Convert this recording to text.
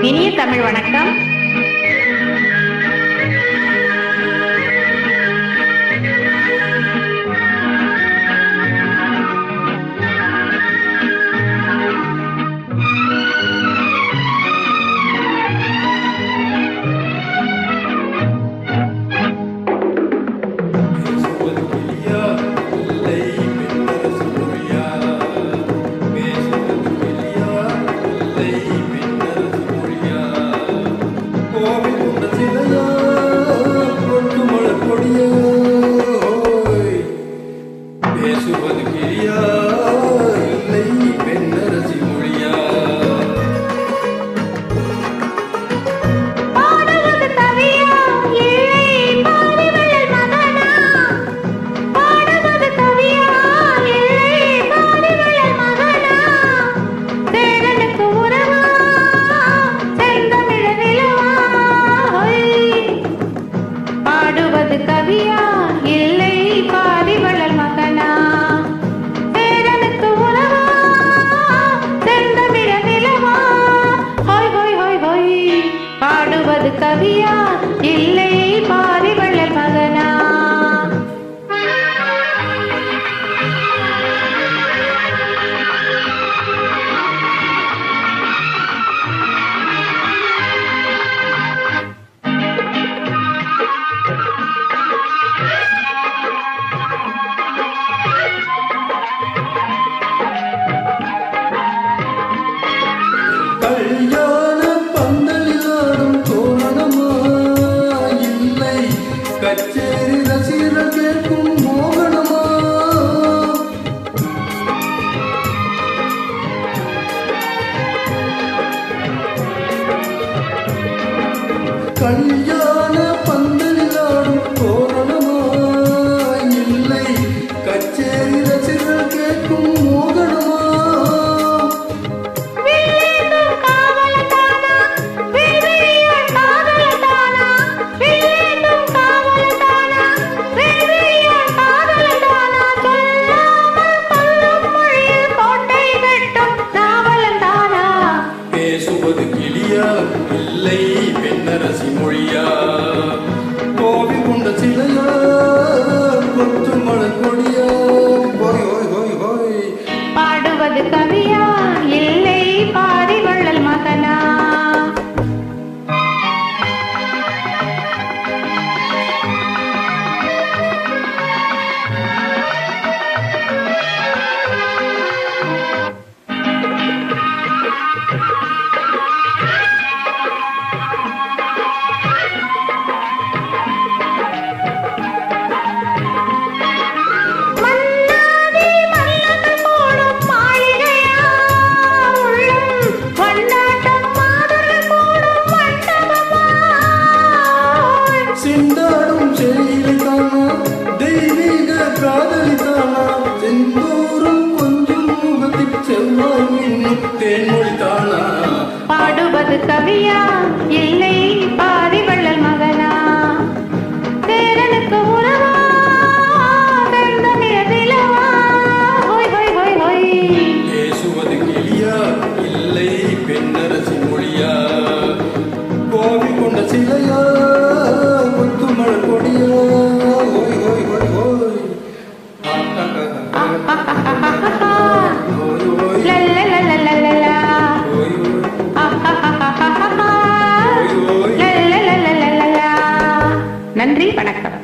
இனிய தமிழ் வணக்கம். கவியா இல்லை பாரிவளர் மகனா, சேரனுக்கு உறவா செந்தமிழ நிலவா, ஹோய் ஹோய் ஹோய் ஹோய். பாடுவது கவியா இல்லை பாரிவளர் மகனா. கல்யாண பந்தலிலாடும் தோரணமா இல்லை, கச்சேரி ரசிகர்கள் கேட்கும் மோகனமா. கல்யாண பந்தலிலாடும் தோரணமா இல்லை, கச்சேரி ரசிகர்கள் கேட்கும் மோகனமா. பேசுவது கிளியா இல்லை பெண்ணரசி மொழியா, கோவில் கொண்ட சிலையா கொத்து மலர் கொடியா, ஹோய் ஹோய் ஹோய் ஹோய். பாடுவது கவியா இல்லை பாரிவள்ளல் மகனா. சிந்தாடும் செயலிதானா தெய்வீக காதலிதானா, செந்தூரும் கொஞ்சம் முகத்தில் செவ்வாய் மின்னும் தேன்மொழி தானா. பாடுவது கவியா இல்லை பாரிவள்ளல் மகனா, சேரனுக்கு உறவா செந்தமிழ நிலவா, ஹோய் ஹோய் ஹோய் ஹோய். பேசுவது கிளியா இல்லை பெண்ணரசி மொழியா, கோவில் கொண்ட சிலையா கொத்து மலர் கொடியா, ஹோய் ஹோய் ஹோய் ஹோய். நன்றி, வணக்கம்.